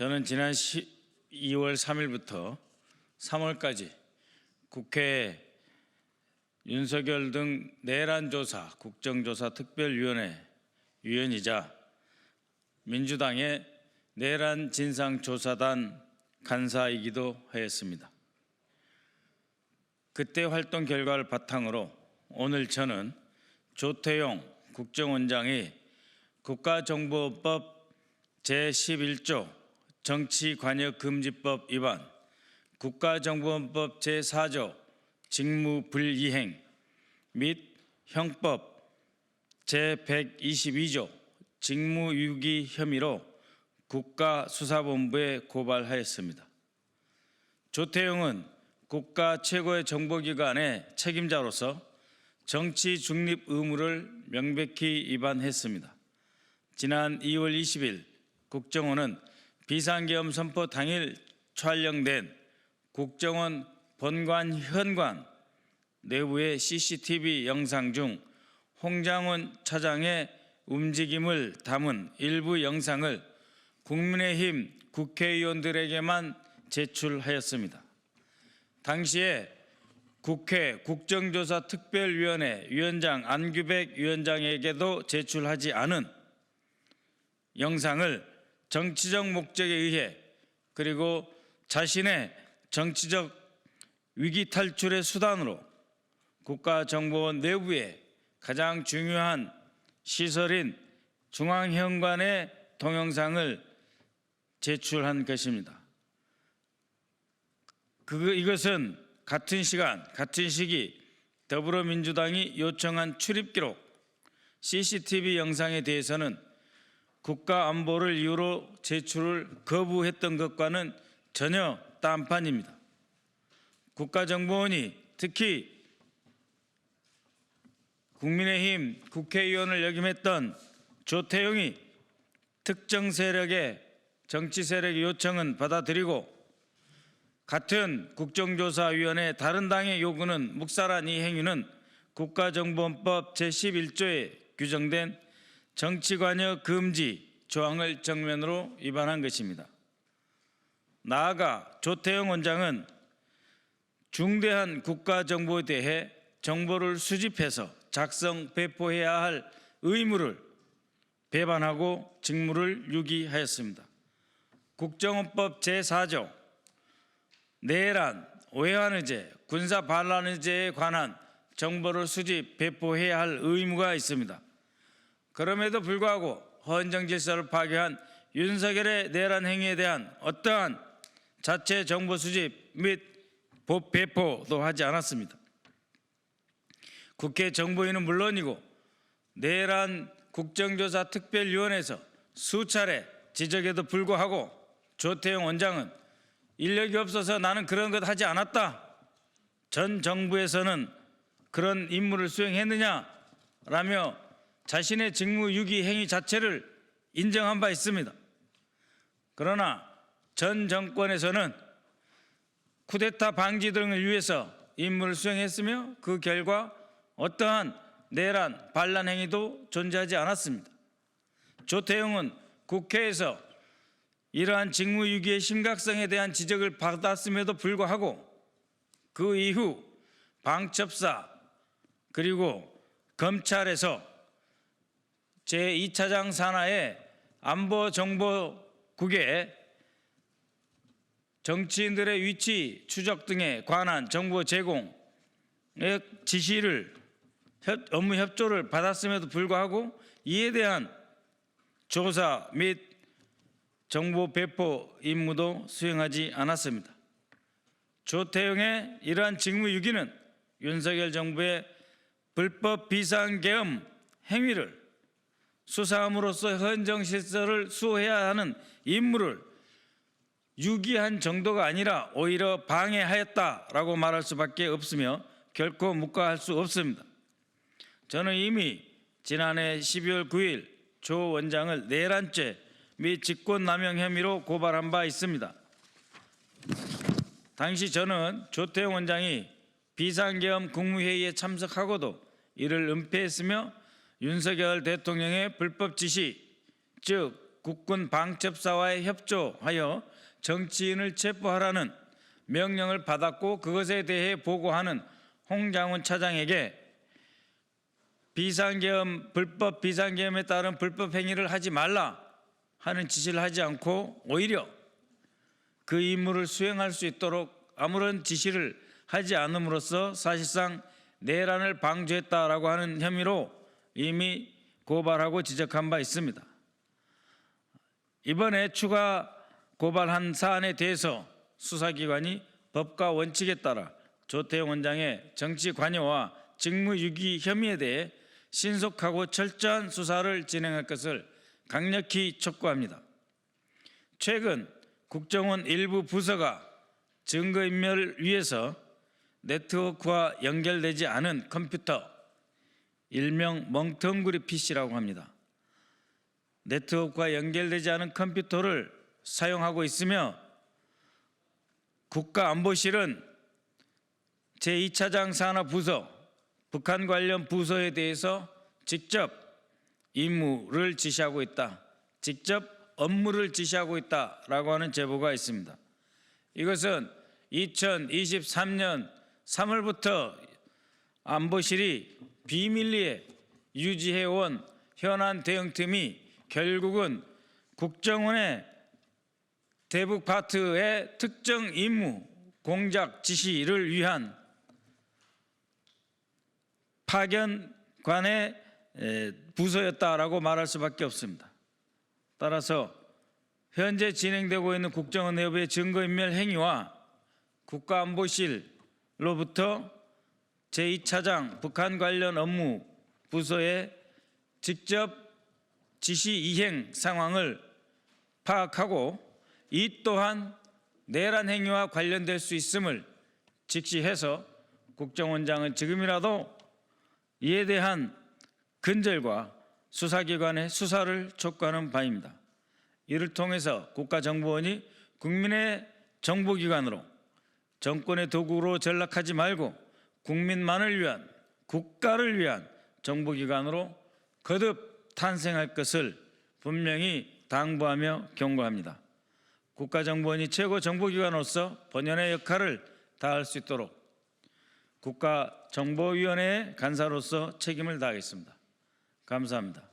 저는 지난 2월 3일부터 3월까지 국회 윤석열 등 내란조사 국정조사특별위원회 위원이자 민주당의 내란진상조사단 간사이기도 하였습니다. 그때 활동 결과를 바탕으로 오늘 저는 조태용 국정원장이 국가정보법 제11조 정치관여금지법 위반, 국가정보원법 제4조 직무불이행 및 형법 제122조 직무유기 혐의로 국가수사본부에 고발하였습니다. 조태용은 국가 최고의 정보기관의 책임자로서 정치 중립 의무를 명백히 위반했습니다. 지난 2월 20일 국정원은 비상계엄 선포 당일 촬영된 국정원 본관 현관 내부의 CCTV 영상 중 홍장원 차장의 움직임을 담은 일부 영상을 국민의힘 국회의원들에게만 제출하였습니다. 당시에 국회 국정조사특별위원회 위원장 안규백 위원장에게도 제출하지 않은 영상을 정치적 목적에 의해 그리고 자신의 정치적 위기 탈출의 수단으로 국가정보원 내부의 가장 중요한 시설인 중앙현관의 동영상을 제출한 것입니다. 이것은 같은 시간, 같은 시기 더불어민주당이 요청한 출입기록 CCTV 영상에 대해서는 국가안보를 이유로 제출을 거부했던 것과는 전혀 딴판입니다. 국가정보원이 특히 국민의힘 국회의원을 역임했던 조태용이 특정 세력의 정치 세력의 요청은 받아들이고 같은 국정조사위원회 다른 당의 요구는 묵살한 이 행위는 국가정보원법 제11조에 규정된 정치관여 금지 조항을 정면으로 위반한 것입니다. 나아가 조태용 원장은 중대한 국가정보에 대해 정보를 수집해서 작성, 배포해야 할 의무를 배반하고 직무를 유기하였습니다. 국정원법 제4조 내란, 외환의제, 군사반란의제에 관한 정보를 수집, 배포해야 할 의무가 있습니다. 그럼에도 불구하고 헌정 질서를 파괴한 윤석열의 내란 행위에 대한 어떠한 자체 정보 수집 및 배포도 하지 않았습니다. 국회 정보위는 물론이고 내란 국정조사 특별위원회에서 수차례 지적에도 불구하고 조태용 원장은 인력이 없어서 나는 그런 것 하지 않았다. 전 정부에서는 그런 임무를 수행했느냐라며 자신의 직무유기 행위 자체를 인정한 바 있습니다. 그러나 전 정권에서는 쿠데타 방지 등을 위해서 임무를 수행했으며 그 결과 어떠한 내란, 반란 행위도 존재하지 않았습니다. 조태용은 국회에서 이러한 직무유기의 심각성에 대한 지적을 받았음에도 불구하고 그 이후 방첩사 그리고 검찰에서 제2차장 산하의 안보정보국에 정치인들의 위치 추적 등에 관한 정보 제공의 지시를 업무 협조를 받았음에도 불구하고 이에 대한 조사 및 정보 배포 임무도 수행하지 않았습니다. 조태용의 이러한 직무유기는 윤석열 정부의 불법 비상계엄 행위를 수사함으로써 헌정질서를 수호해야 하는 임무를 유기한 정도가 아니라 오히려 방해하였다라고 말할 수밖에 없으며 결코 묵과할 수 없습니다. 저는 이미 지난해 12월 9일 조 원장을 내란죄 및 직권남용 혐의로 고발한 바 있습니다. 당시 저는 조태용 원장이 비상계엄 국무회의에 참석하고도 이를 은폐했으며 윤석열 대통령의 불법 지시, 즉 국군 방첩사와의 협조하여 정치인을 체포하라는 명령을 받았고 그것에 대해 보고하는 홍장훈 차장에게 불법 비상계엄에 따른 불법 행위를 하지 말라 하는 지시를 하지 않고 오히려 그 임무를 수행할 수 있도록 아무런 지시를 하지 않음으로써 사실상 내란을 방조했다라고 하는 혐의로 이미 고발하고 지적한 바 있습니다. 이번에 추가 고발한 사안에 대해서 수사기관이 법과 원칙에 따라 조태용 원장의 정치 관여와 직무유기 혐의에 대해 신속하고 철저한 수사를 진행할 것을 강력히 촉구합니다. 최근 국정원 일부 부서가 증거인멸을 위해서 네트워크와 연결되지 않은 컴퓨터, 일명 멍텅구리 PC라고 합니다. 네트워크와 연결되지 않은 컴퓨터를 사용하고 있으며 국가안보실은 제2차장 산하부서, 북한 관련 부서에 대해서 직접 임무를 지시하고 있다, 직접 업무를 지시하고 있다라고 하는 제보가 있습니다. 이것은 2023년 3월부터 안보실이 비밀리에 유지해온 현안 대응팀이 결국은 국정원의 대북 파트의 특정 임무 공작 지시를 위한 파견관의 부서였다라고 말할 수밖에 없습니다. 따라서 현재 진행되고 있는 국정원 내부의 증거인멸 행위와 국가안보실로부터 제2차장 북한 관련 업무 부서의 직접 지시 이행 상황을 파악하고 이 또한 내란 행위와 관련될 수 있음을 직시해서 국정원장은 지금이라도 이에 대한 근절과 수사기관의 수사를 촉구하는 바입니다. 이를 통해서 국가정보원이 국민의 정보기관으로 정권의 도구로 전락하지 말고 국민만을 위한, 국가를 위한 정보기관으로 거듭 탄생할 것을 분명히 당부하며 경고합니다. 국가정보원이 최고 정보기관으로서 본연의 역할을 다할 수 있도록 국가정보위원회의 간사로서 책임을 다하겠습니다. 감사합니다.